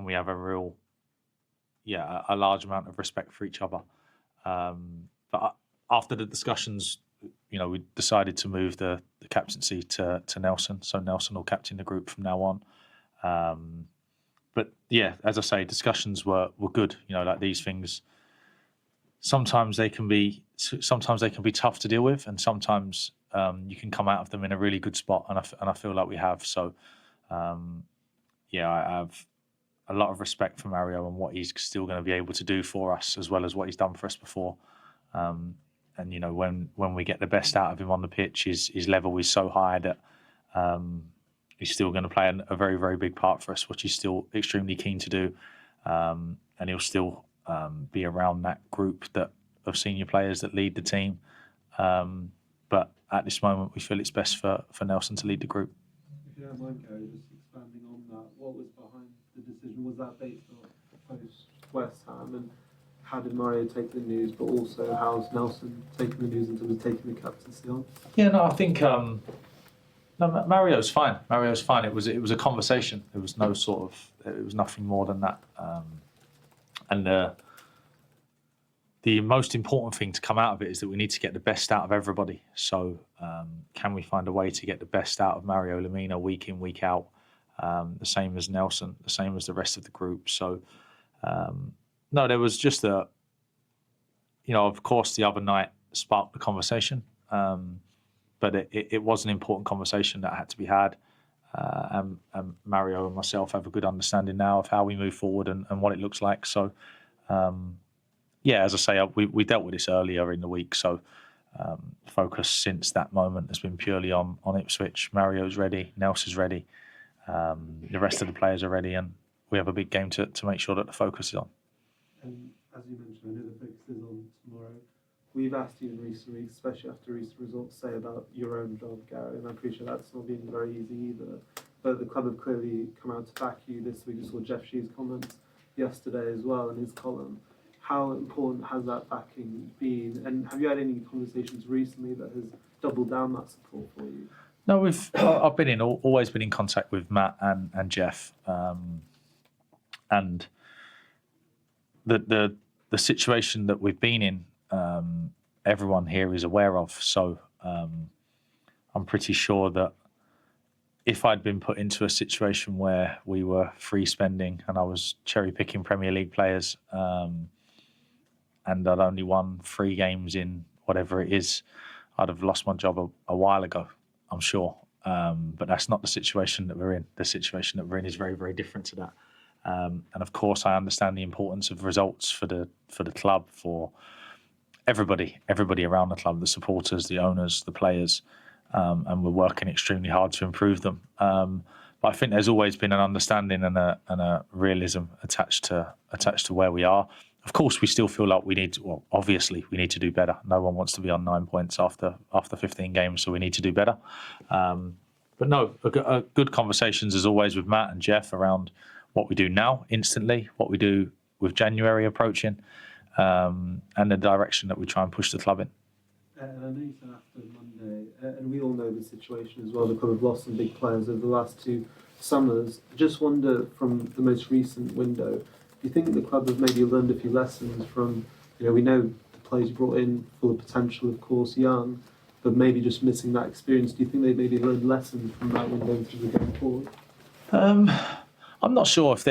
we have a large amount of respect for each other. But after the discussions, we decided to move the captaincy to Nelson. So Nelson will captain the group from now on. But yeah, as I say, discussions were good. Like these things, sometimes they can be tough to deal with, and sometimes you can come out of them in a really good spot. And I feel like we have. So I have a lot of respect for Mario and what he's still going to be able to do for us, as well as what he's done for us before. And when we get the best out of him on the pitch, his level is so high that he's still going to play a very, very big part for us, which he's still extremely keen to do. And he'll still be around that group of senior players that lead the team. But at this moment, we feel it's best for Nelson to lead the group. If you don't mind, Gary, just expanding on that, what was behind the decision? Was that based on post-West Ham? And how did Mario take the news, but also how's Nelson taking the news in terms of taking the captaincy on? Yeah, no, I think Mario's fine. Mario's fine. It was a conversation. There was no it was nothing more than that. And the most important thing to come out of it is that we need to get the best out of everybody. So can we find a way to get the best out of Mario Lemina week in, week out? The same as Nelson, the same as the rest of the group. So no, there was just of course the other night sparked the conversation. But it was an important conversation that had to be had. And Mario and myself have a good understanding now of how we move forward and what it looks like. So, as I say, we dealt with this earlier in the week. So focus since that moment has been purely on Ipswich. Mario's ready. Nelson's ready. The rest of the players are ready. And we have a big game to make sure that the focus is on. And as you mentioned, I know the focus is on tomorrow. We've asked you in recent weeks, especially after recent results, say about your own job, Gary, and I appreciate that's not been very easy either. But the club have clearly come out to back you this week. You saw Jeff Shee's comments yesterday as well in his column. How important has that backing been? And have you had any conversations recently that has doubled down that support for you? No, I've always been in contact with Matt and Jeff, and the situation that we've been in. Everyone here is aware of. So I'm pretty sure that if I'd been put into a situation where we were free spending and I was cherry picking Premier League players and I'd only won 3 games in whatever it is, I'd have lost my job a while ago, I'm sure. But that's not the situation that we're in. The situation that we're in is very, very different to that. And of course, I understand the importance of results for the club, for everybody around the club, the supporters, the owners, the players, and we're working extremely hard to improve them. But I think there's always been an understanding and a realism attached to where we are. Of course, we still feel like obviously we need to do better. No one wants to be on 9 points after 15 games, so we need to do better. But no, a good conversations as always with Matt and Jeff around what we do now instantly, what we do with January approaching, and the direction that we try and push the club in. And I know you said after Monday, and we all know the situation as well, the club have lost some big players over the last 2 summers. Just wonder, from the most recent window, do you think the club have maybe learned a few lessons from, we know the players you brought in, full of potential, of course, young, but maybe just missing that experience. Do you think they maybe learned lessons from that window in terms of going forward? I'm not sure if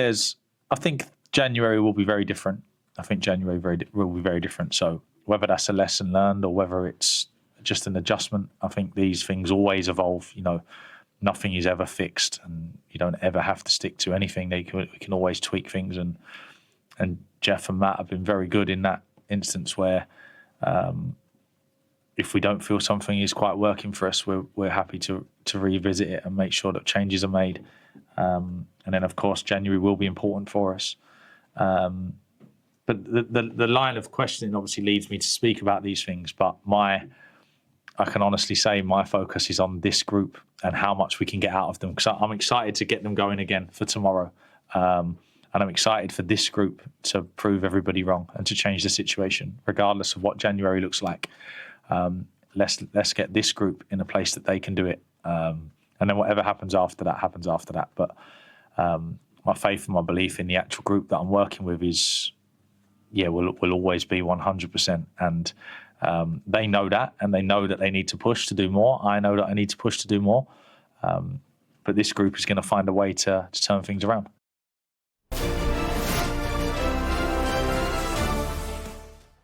I think January will be very different. I think January will be very different. So whether that's a lesson learned or whether it's just an adjustment, I think these things always evolve. Nothing is ever fixed, and you don't ever have to stick to anything. We can always tweak things, and Jeff and Matt have been very good in that instance where if we don't feel something is quite working for us, we're happy to revisit it and make sure that changes are made. And then, of course, January will be important for us. But the line of questioning obviously leads me to speak about these things. But I can honestly say my focus is on this group and how much we can get out of them. Because I'm excited to get them going again for tomorrow. And I'm excited for this group to prove everybody wrong and to change the situation, regardless of what January looks like. Let's get this group in a place that they can do it. And then whatever happens after that, happens after that. But my faith and my belief in the actual group that I'm working with is, will always be 100%. And they know that, and they know that they need to push to do more. I know that I need to push to do more. But this group is going to find a way to turn things around.